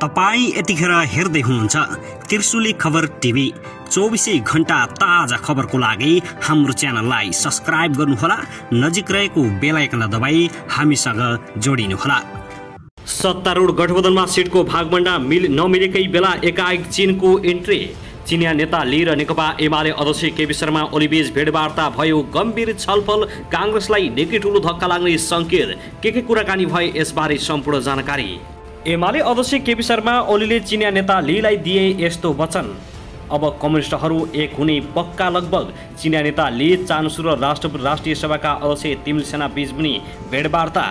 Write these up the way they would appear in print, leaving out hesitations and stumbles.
तपाई यतिखेर हेर्दै हुनुहुन्छ त्रिशुली खबर टिभी। 24 घण्टा ताजा खबरको लागि हाम्रो च्यानललाई सब्स्क्राइब गर्नुहोला, नजिक रहेको बेल आइकन दबाई हामीसँग जोडिनुहोला। सत्तारूढ गठबन्धनमा सिटको भागबण्डा नमिलेकै बेला एकाएक चीनको इन्ट्री। चिनिया नेता ली र नेकपा एमाले अध्यक्ष केपी शर्मा ओलीबीच भेटवार्ता भयो, गम्भीर छलफल, कांग्रेसलाई निकै ठूलो धक्का लाग्ने संकेत। के कुराकानी भए यसबारे सम्पूर्ण जानकारी। एमाले अध्यक्ष केपी शर्मा ओलीले चिनिया नेता लीलाई दिए यस्तो वचन। अब कम्युनिस्टहरू एक हुने पक्का लगभग। चिनिया नेता ली, चान्सु र राष्ट्रिय सभाका अध्यक्ष तिमिल सेना बीच पनि भेटवार्ता।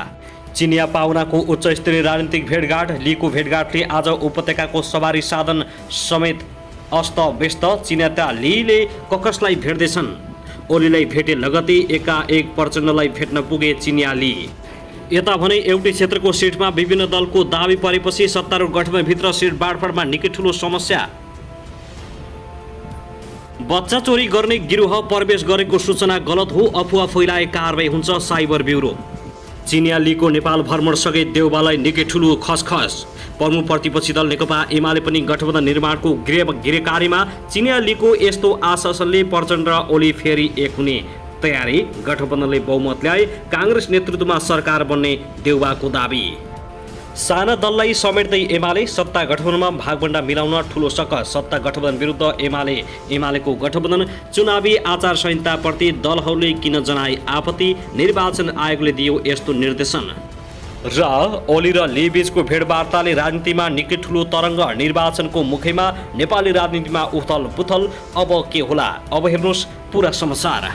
चिनिया पाहुनाको उच्च स्तरीय राजनीतिक भेटघाट। लीको भेटघाटले आज उपत्यकाको सवारी साधन समेत अस्त व्यस्त। चिनिया नेता लीले कसलाई भेट्दैछन्? ओलीलाई भेटे लगतै एकाएक प्रचण्डलाई भेट्न पुगे चिनिया ली। यता भने एउटै क्षेत्रको सिटमा विभिन्न दलको दाबी परेपछि सत्तारूढ गठबन्धनभित्र सिट बाँडफाँडमा निकै ठूलो समस्या। बच्चा चोरी गर्ने गिरोह प्रवेश गरेको सूचना गलत हो, अफुवा फैलाए कारबाही हुन्छ साइबर ब्युरो। चिनिया लीको नेपाल भ्रमण सँगै देउबालाई निकै ठूलो खसखस। प्रमुख प्रतिपक्षी दल नेकपा एमाले पनि गठबन्धन निर्माणको गृहकार्यमा। चिनिया लीको यस्तो आश्वासनले प्रचण्ड र ओली फेरि एक हुने तयारी। गठबन्धनले बहुमत ल्याए, कांग्रेस नेतृत्वमा सरकार बन्ने देउबाको दाबी। साना दललाई समेट्दै एमाले सत्ता गठबन्धनमा भागबण्डा मिलाउन ठूलो सकस। सत्ता गठबन्धन विरुद्ध एमालेको गठबन्धन चुनावी आचार संहिताप्रति दलहरूले किन जनाए आपत्ति? निर्वाचन आयोगले दियो यस्तो निर्देशन। र ओली र ली बीचको भेटवार्ताले राजनीतिमा निकै ठूलो तरङ्ग। निर्वाचनको मुखैमा नेपाली राजनीतिमा उथल पुथल। अब के होला? अब हेर्नुहोस् पूरा समाचार।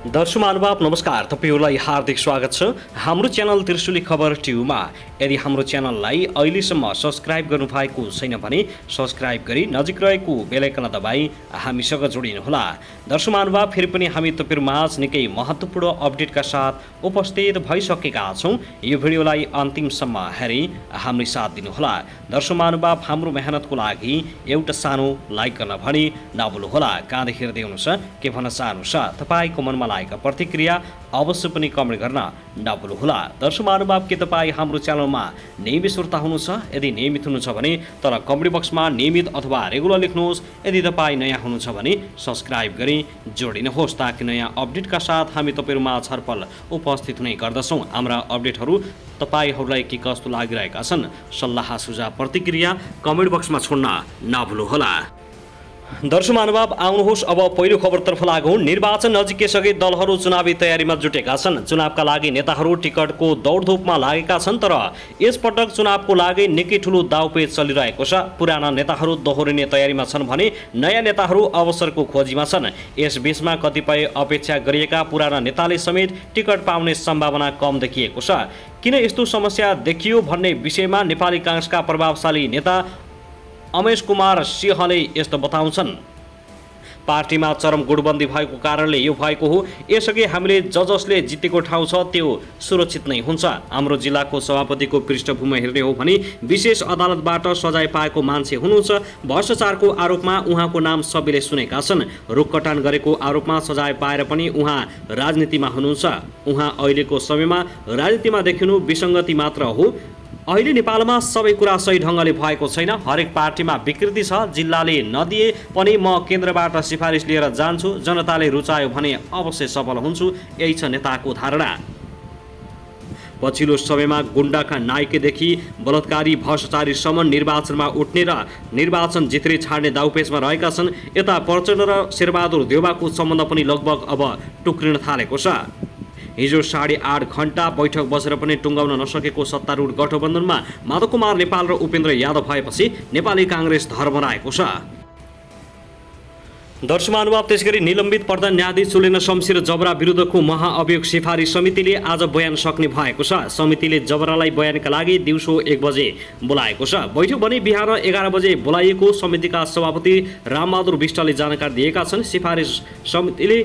दर्शक महानुभाव नमस्कार, तपाईहरुलाई हार्दिक स्वागत छ हाम्रो च्यानल त्रिशुली खबर टिभीमा। यदि हाम्रो च्यानललाई अहिलेसम्म सब्स्क्राइब गर्नुभएको छैन भने सब्स्क्राइब गरी नजिक रहेको बेल आइकन दबाई हामीसँग जोडिनुहोला। दर्शक महानुभाव, फेरि पनि हामी तपाईहरुमाझ निकै महत्त्वपूर्ण अपडेटका साथ उपस्थित भइसकेका छौं। यो भिडियोलाई अन्तिमसम्म हेरी हाम्रो साथ दिनुहोला। दर्शक महानुभाव, हाम्रो मेहनतको लागि एउटा सानो लाइक गर्न भनी नभुल्नुहोला। कहाँदेखि हेर्दै हुनुहुन्छ, के भन्न चाहनुहुन्छ, तपाईको मनमा लागेका प्रतिक्रिया अवश्य पनि कमेन्ट गर्न नभुल्नुहोला। दर्शक महानुभाव, के तपाईँ हाम्रो च्यानलमा नियमित श्रोता हुनुहुन्छ? यदि नियमित हुनुहुन्छ भने तर कमेन्ट बक्समा नियमित अथवा रेगुलर लेख्नुहोस्। यदि तपाईँ नयाँ हुनुहुन्छ भने सब्स्क्राइब गरी जोडिनुहोस्, ताकि नयाँ अपडेटका साथ हामी तपाईहरुमा छलफल उपस्थित हुने गर्दछौँ। हाम्रा अपडेटहरू तपाईहरूलाई के कस्तो लागिरहेका छन्, सल्लाह सुझाव प्रतिक्रिया कमेन्ट बक्समा छोड्न नभुल्नुहोला। दर्शक महानुभाव, आउनुहोस् अब पहिलो खबरतर्फ लागौं। निर्वाचन नजिकैसँगै दलहरू चुनावी तयारीमा जुटेका छन्। चुनावका लागि नेताहरू टिकटको दौडधुपमा लागेका छन्, तर यसपटक चुनावको लागि निकै ठूलो दाउपेच चलिरहेको छ। पुराना नेताहरू दोहोरिने तयारीमा छन् भने नयाँ नेताहरू अवसरको खोजीमा छन्। यसबीचमा कतिपय अपेक्षा गरिएका पुराना नेताले समेत टिकट पाउने सम्भावना कम देखिएको छ। किन यस्तो समस्या देखियो भन्ने विषयमा नेपाली कांग्रेसका प्रभावशाली नेता अमेश कुमार सिंहले यस्तो बताउँछन्। पार्टीमा चरम गुटबन्दी भएको कारणले यो भएको हो। यसअघि हामीले जसले जितेको ठाउँ छ त्यो सुरक्षित नै हुन्छ। हाम्रो जिल्लाको सभापतिको पृष्ठभूमि हेर्ने हो भने विशेष अदालतबाट सजाय पाएको मान्छे हुनुहुन्छ। भ्रष्टाचारको आरोपमा उहाँको नाम सबैले सुनेका छन्। रुखकटान गरेको आरोपमा सजाय पाएर पनि उहाँ राजनीतिमा हुनुहुन्छ। उहाँ अहिलेको समयमा राजनीतिमा देखिनु विसङ्गति मात्र हो। अहिले नेपालमा सबै कुरा सही ढङ्गले भएको छैन। हरेक पार्टीमा विकृति छ। जिल्लाले नदिए पनि म केन्द्रबाट सिफारिस लिएर जान्छु, जनताले रुचायो भने अवश्य सफल हुन्छु, यही छ नेताको धारणा। पछिल्लो समयमा गुण्डाका नायकदेखि बलात्कारी भ्रष्टाचारीसम्म निर्वाचनमा उठ्ने र निर्वाचन जित्दै छाड्ने दाउपेचमा रहेका छन्। यता प्रचण्ड र शेरबहादुर देउबाको सम्बन्ध पनि लगभग अब टुक्रिन थालेको छ। हिजो 8.5 घण्टा बैठक बसेर पनि टुङ्गाउन नसकेको सत्तारूढ गठबन्धनमा माधव कुमार नेपाल र उपेन्द्र यादव भएपछि नेपाली कांग्रेस धर्मराएको छ। दर्शक महानुभाव, त्यसगरी निलम्बित प्रधान न्यायाधीश सुलेन शमशेर जबरा विरुद्धको महाअभियोग सिफारिस समितिले आज बयान सक्ने भएको छ। समितिले जबरालाई बयानका लागि दिउँसो 1 बजे बोलाएको छ। बैठक भने बिहान 11 बजे बोलाइएको समितिका सभापति रामबहादुर विष्टले जानकारी दिएका छन्। सिफारिस समितिले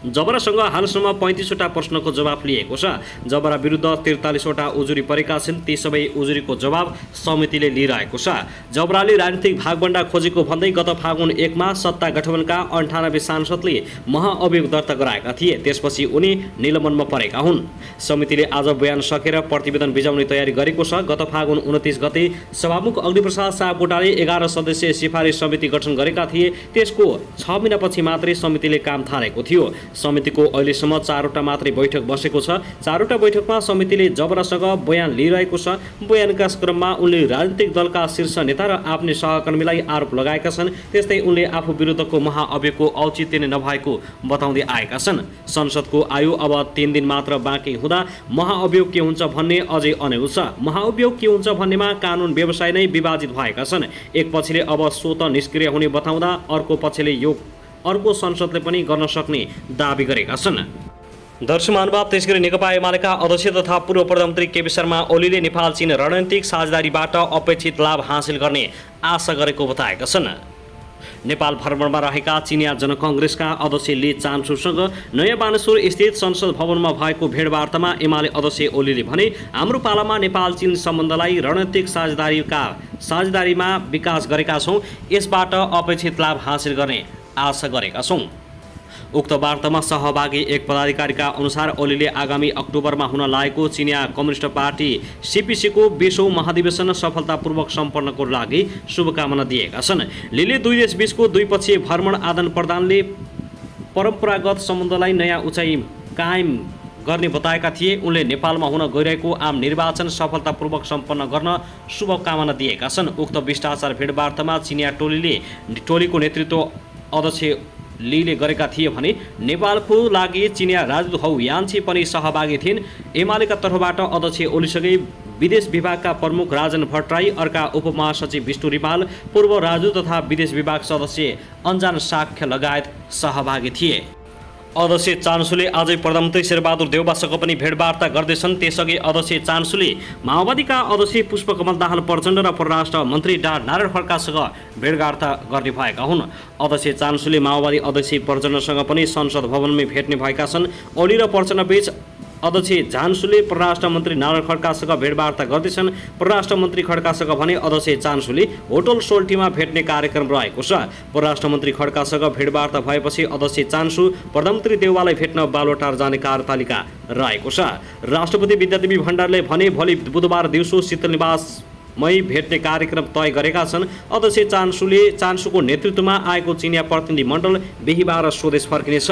जबरासँग हालसम्म 35वटा प्रश्नको जवाफ लिएको छ। जबरा विरुद्ध 43वटा उजुरी परेका छन्। ती सबै उजुरीको जवाब समितिले लिइरहेको छ। जबराले राजनीतिक भागभण्डा खोजेको भन्दै गत फागुन 1 मा सत्ता गठबन्धनका 98 सांसदले महाअभियोग दर्ता गराएका थिए। त्यसपछि उनी निलम्बनमा परेका हुन्। समितिले आज बयान सकेर प्रतिवेदन बिजाउने तयारी गरेको छ। गत फागुन 29 गते सभामुख अग्निप्रसाद सापकोटाले 11 सदस्यीय सिफारिस समिति गठन गरेका थिए। त्यसको 6 महिनापछि मात्रै समितिले काम थालेको थियो। समितिको अहिलेसम्म 4वटा मात्रै बैठक बसेको छ। 4वटा बैठकमा समितिले जबरासँग बयान लिइरहेको छ। बयानका क्रममा उनले राजनीतिक दलका शीर्ष नेता र आफ्नै सहकर्मीलाई आरोप लगाएका छन्। त्यस्तै उनले आफू विरुद्धको महाअभियोगको औचित्य नै नभएको बताउँदै आएका छन्। संसदको आयु अब 3 दिन मात्र बाँकी हुँदा महाअभियोग के हुन्छ भन्ने अझै अनेउल छ। महाअभियोग के हुन्छ भन्नेमा कानुन व्यवसाय नै विभाजित भएका छन्। एक पक्षले अब स्वतः निष्क्रिय हुने बताउँदा अर्को पक्षले यो अर्को संसदले पनि गर्न सक्ने दाबी गरेका छन्। दर्शक महानुभाव, त्यसगरी नेकपा एमालेका अध्यक्ष तथा पूर्व प्रधानमन्त्री केपी शर्मा ओलीले नेपाल चीन रणनीतिक साझेदारीबाट अपेक्षित लाभ हासिल गर्ने आशा गरेको बताएका छन्। नेपाल भ्रमणमा रहेका चिनिया जनकङ्ग्रेसका अध्यक्ष ली चान्सुसँग नयाँ बानेश्वर स्थित संसद भवनमा भएको भेटवार्तामा एमाले अध्यक्ष ओलीले भने, हाम्रो पालामा नेपाल चीन सम्बन्धलाई रणनीतिक साझेदारीमा विकास गरेका छौँ। यसबाट अपेक्षित लाभ हासिल गर्ने आशा गरेका छौँ। उक्त वार्तामा सहभागी एक पदाधिकारीका अनुसार ओलीले आगामी अक्टोबरमा हुन लागेको चिनिया कम्युनिस्ट पार्टी सीपीसीको 20औं महाधिवेशन सफलतापूर्वक सम्पन्नको लागि शुभकामना दिएका छन्। लीले दुई देशबीचको द्विपक्षीय भ्रमण आदान प्रदानले परम्परागत सम्बन्धलाई नयाँ उचाइ कायम गर्ने बताएका थिए। उनले नेपालमा हुन गइरहेको आम निर्वाचन सफलतापूर्वक सम्पन्न गर्न शुभकामना दिएका छन्। उक्त शिष्टाचार भेटवार्तामा चिनिया टोलीको नेतृत्व अध्यक्ष लीले गरेका थिए भने नेपालको लागि चिनिया राजदूत हौ यान्छी पनि सहभागी थिइन्। एमालेका तर्फबाट अध्यक्ष ओलीसँगै विदेश विभागका प्रमुख राजन भट्टराई, अर्का उपमहासचिव विष्णु रिमाल, पूर्व राजदूत तथा विदेश विभाग सदस्य अन्जान साक्य लगायत सहभागी थिए। अध्यक्ष चान्सुले आजै प्रधानमन्त्री शेरबहादुर देउवासँग पनि भेटवार्ता गर्दैछन्। त्यसअघि अध्यक्ष चान्सुले माओवादीका अध्यक्ष पुष्पकमल दाहाल प्रचण्ड र परराष्ट्र मन्त्री डा नारायण खड्कासँग भेटवार्ता गर्ने भएका हुन्। अध्यक्ष चान्सुले माओवादी अध्यक्ष प्रचण्डसँग पनि संसद भवनमै भेट्ने भएका छन्। ओली र प्रचण्डबीच अध्यक्ष चान्सुले परराष्ट्र मन्त्री नारायण खड्कासँग भेटवार्ता गर्दैछन्। परराष्ट्र मन्त्री खड्कासँग भने अध्यक्ष चान्सुले होटल सोल्टीमा भेट्ने कार्यक्रम रहेको छ। परराष्ट्र मन्त्री खड्कासँग भेटवार्ता भएपछि अध्यक्ष चान्सु प्रधानमन्त्री देउवालाई भेट्न बालुवाटार जाने कार्यतालिका रहेको छ। राष्ट्रपति विद्यादेवी भण्डारले भने भोलि बुधबार दिउँसो शीतल निवासमै भेट्ने कार्यक्रम तय गरेका छन्। अध्यक्ष चान्सुको नेतृत्वमा आएको चिनिया प्रतिनिधि मण्डल बिहिबार स्वदेश फर्किनेछ।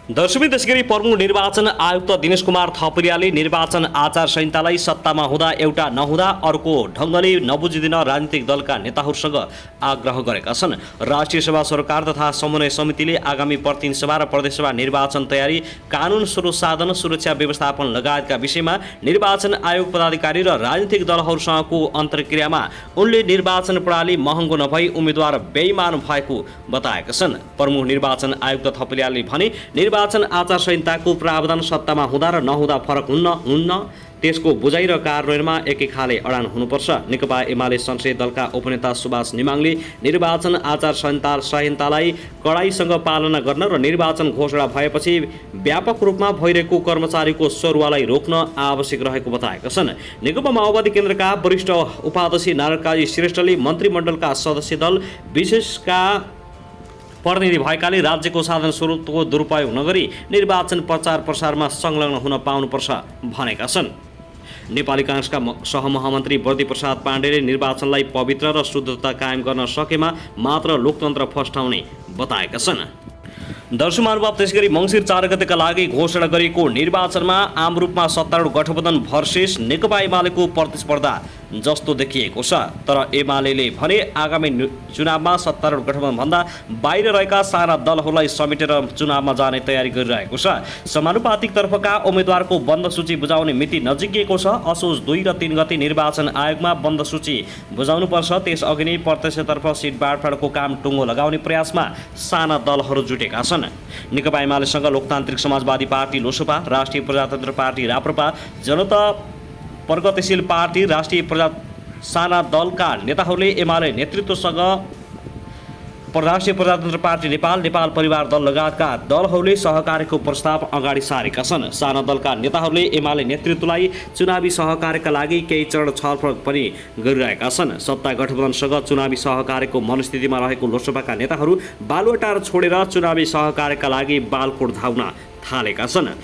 दर्शमी त्यसगरी प्रमुख निर्वाचन आयुक्त दिनेश कुमार थपलियाले निर्वाचन आचार संहितालाई सत्तामा हुँदा एउटा नहुँदा अर्को ढङ्गले नबुझिदिन राजनीतिक दलका नेताहरूसँग आग्रह गरेका छन्। राष्ट्रिय सभा सरकार तथा समन्वय समितिले आगामी प्रतिनिधि सभा र प्रदेशसभा निर्वाचन तयारी, कानुन स्रोत साधन, सुरक्षा व्यवस्थापन लगायतका विषयमा निर्वाचन आयोग पदाधिकारी र राजनीतिक दलहरूसँगको अन्तर्क्रियामा उनले निर्वाचन प्रणाली महँगो नभई उम्मेद्वार बेइमान भएको बताएका छन्। प्रमुख निर्वाचन आयुक्त थपलियाले भने, निर्वाचन आचार संहिताको प्रावधान सत्तामा हुँदा र नहुँदा फरक हुन्न। त्यसको बुझाइ र कार्यान्वयनमा एकै खाले अडान हुनुपर्छ। नेकपा एमाले संसदीय दलका उपनेता सुभाष नेमाङले निर्वाचन आचार संहितालाई कडाइसँग पालना गर्न र निर्वाचन घोषणा भएपछि व्यापक रूपमा भइरहेको कर्मचारीको सरुवालाई रोक्न आवश्यक रहेको बताएका छन्। नेकपा माओवादी केन्द्रका वरिष्ठ उपाध्यक्ष नारायण काजी श्रेष्ठले मन्त्रीमण्डलका सदस्य दल विशेषका प्रतिनिधि भएकाले राज्यको साधन स्रोतको दुरुपयोग नगरी निर्वाचन प्रचार प्रसारमा संलग्न हुन पाउनुपर्छ भनेका छन्। नेपाली काङ्ग्रेसका सहमहामन्त्री बर्दी प्रसाद पाण्डेले निर्वाचनलाई पवित्र र शुद्धता कायम गर्न सकेमा मात्र लोकतन्त्र फस्टाउने बताएका छन्। दर्शक महानुभाव, त्यसगरी मङ्सिर 4 गतेका लागि घोषणा गरिएको निर्वाचनमा आम रूपमा सत्तारूढ गठबन्धन भर्सेस नेकपा एमालेको प्रतिस्पर्धा जस्तो देखिएको छ। तर एमालेले भने आगामी चुनावमा सत्तारूढ गठबन्धनभन्दा बाहिर रहेका साना दलहरूलाई समेटेर चुनावमा जाने तयारी गरिरहेको छ। समानुपातिक तर्फका उम्मेद्वारको बन्द सूची बुझाउने मिति नजिकिएको छ। असोज 2 र 3 गते निर्वाचन आयोगमा बन्द सूची बुझाउनुपर्छ। त्यसअघि नै प्रत्यक्षतर्फ सिट बाँडफाँडको काम टुङ्गो लगाउने प्रयासमा साना दलहरू जुटेका छन्। नेकपा एमालेसँग लोकतान्त्रिक समाजवादी पार्टी लोसपा, राष्ट्रिय प्रजातन्त्र पार्टी राप्रपा, जनता प्रगतिशील पार्टी, राष्ट्रिय साना दलका नेताहरूले एमाले नेतृत्वसँग राष्ट्रिय प्रजातन्त्र पार्टी नेपाल, नेपाल परिवार दल लगायतका दलहरूले सहकार्यको प्रस्ताव अगाडि सारेका छन्। साना दलका नेताहरूले एमाले नेतृत्वलाई चुनावी सहकार्यका लागि केही चरण छलफल पनि गरिरहेका छन्। सत्ता गठबन्धनसँग चुनावी सहकार्यको मनस्थितिमा रहेको लोकसभाका नेताहरू बालुवाटार छोडेर चुनावी सहकार्यका लागि बालकोट धाउन थालेका छन्।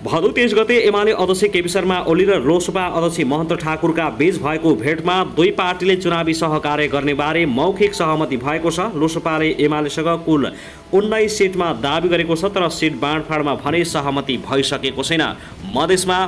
भदौ 23 गते एमाले अध्यक्ष केपी शर्मा ओली र लोकसभा अध्यक्ष महन्त ठाकुरका बीच भएको भेटमा दुई पार्टीले चुनावी सहकार्य गर्ने बारे मौखिक सहमति भएको छ। लोकसभाले एमालेसँग कुल 19 सिटमा दाबी गरेको छ, तर सिट बाँडफाँडमा भने सहमति भइसकेको छैन। मधेसमा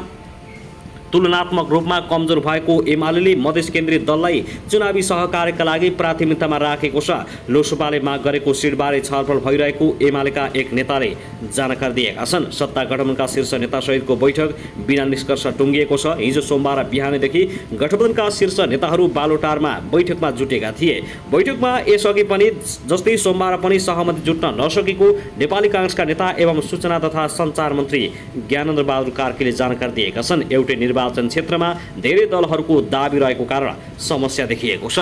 तुलनात्मक रूपमा कमजोर भएको एमाले मधेस केन्द्रीय दललाई चुनावी सहकार्यका लागि प्राथमिकतामा राखेको छ। लोकसभाले माग गरेको सिटबारे छलफल भइरहेको एमालेका एक नेताले जानकारी दिएका छन्। सत्ता गठबन्धनका शीर्ष नेतासहितको बैठक बिना निष्कर्ष टुङ्गिएको छ। हिजो सोमबार बिहानैदेखि गठबन्धनका शीर्ष नेताहरू बालुटारमा बैठकमा जुटेका थिए। बैठकमा यसअघि पनि जस्तै सोमबार पनि सहमति जुट्न नसकेको नेपाली काङ्ग्रेसका नेता एवं सूचना तथा सञ्चार मन्त्री ज्ञानेन्द्र बहादुर कार्कीले जानकारी दिएका छन्। एउटै निर्वाचन क्षेत्रमा धेरै दलहरूको दाबी रहेको कारण समस्या देखिएको छ।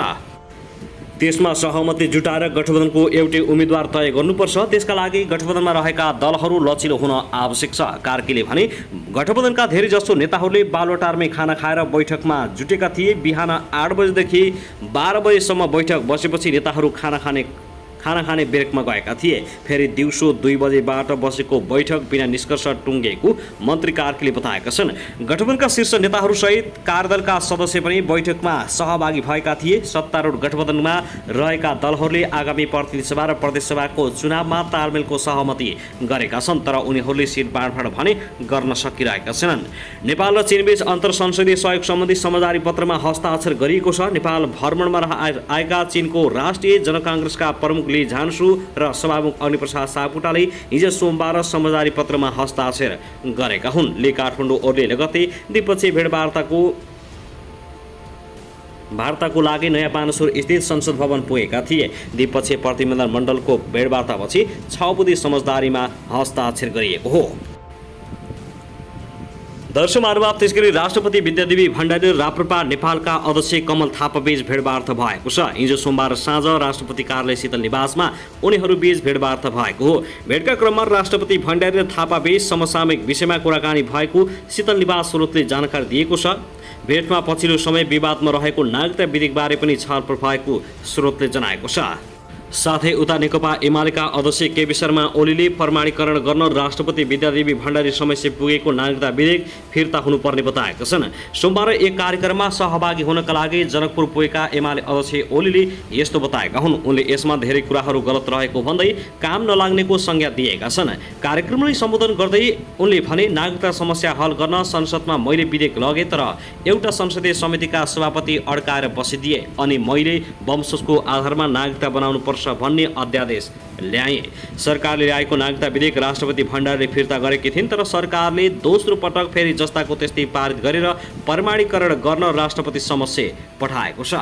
त्यसमा सहमति जुटाएर गठबन्धनको एउटै उम्मेदवार तय गर्नुपर्छ। त्यसका लागि गठबन्धनमा रहेका दलहरू लचिलो हुन आवश्यक छ। कार्कीले भने गठबन्धनका धेरैजसो नेताहरूले बालुवाटारमै खाना खाएर बैठकमा जुटेका थिए। बिहान 8 बजेदेखि 12 बजेसम्म बैठक बसेपछि नेताहरू खाना खाने ब्रेकमा गएका थिए। फेरि दिउँसो 2 बजेबाट बसेको बैठक बिना निष्कर्ष टुङ्गेको मन्त्री कार्कीले बताएका छन्। गठबन्धनका शीर्ष नेताहरूसहित कार्यदलका सदस्य पनि बैठकमा सहभागी भएका थिए। सत्तारूढ गठबन्धनमा रहेका दलहरूले आगामी प्रतिनिधि सभा र प्रदेश सभाको चुनावमा तालमेलको सहमति गरेका छन्, तर उनीहरूले सिट बाँडफाँड भने गर्न सकिरहेका छैनन्। नेपाल र चीनबीच अन्तर संसदीय सहयोग सम्बन्धी समझदारी पत्रमा हस्ताक्षर गरिएको छ। नेपाल भ्रमणमा आएका चीनको राष्ट्रिय जनकाङ्ग्रेसका प्रमुख ली झान्सु र सभामुख अग्निप्रसाद सापकोटाले हिजो सोमबार समझदारी पत्रमा हस्ताक्षर गरेका हुन्। ले काठमाडौँ ओर्लिएर गते द्विपक्षीय वार्ताको लागि नयाँ बानेश्वर स्थित संसद भवन पुगेका थिए। द्विपक्षीय प्रतिनिधि मण्डलको भेटवार्तापछि 6 बुँदे समझदारीमा हस्ताक्षर गरिएको हो। दर्शक महानुभाव, त्यसगरी राष्ट्रपति विद्यादेवी भण्डारी र राप्रपा नेपालका अध्यक्ष कमल थापाबीच भेटवार्ता भएको छ। हिजो सोमबार साँझ राष्ट्रपति कार्यालय शीतल निवासमा उनीहरूबीच भेटवार्ता भएको हो। भेटका क्रममा राष्ट्रपति भण्डारी र थापाबीच समसामयिक विषयमा कुराकानी भएको शीतल निवास स्रोतले जानकारी दिएको छ। भेटमा पछिल्लो समय विवादमा रहेको नागरिकता विधेयकबारे पनि छलफल भएको स्रोतले जनाएको छ। साथै उता नेकपा एमालेका अध्यक्ष केपी शर्मा ओलीले प्रमाणीकरण गर्न राष्ट्रपति विद्यादेवी भण्डारी समस्या पुगेको नागरिकता विधेयक फिर्ता हुनुपर्ने बताएका छन्। सोमबार एक कार्यक्रममा सहभागी हुनका लागि जनकपुर पुगेका एमाले अध्यक्ष ओलीले यस्तो बताएका हुन्। उनले यसमा धेरै कुराहरू गलत रहेको भन्दै काम नलाग्नेको संज्ञा दिएका छन्। कार्यक्रमलाई सम्बोधन गर्दै उनले भने नागरिकता समस्या हल गर्न संसदमा मैले विधेयक लगे, तर एउटा संसदीय समितिका सभापति अड्काएर बसिदिए अनि मैले वंशजको आधारमा नागरिकता बनाउनु पर्छ भन्ने अध्यादेश ल्याए। सरकारले ल्याएको नागरिकता विधेयक राष्ट्रपति भण्डारीले फिर्ता गरेकी थिइन्, तर सरकारले दोस्रो पटक फेरि जस्ताको त्यस्तै पारित गरेर प्रमाणीकरण गर्न राष्ट्रपति समक्ष पठाएको छ।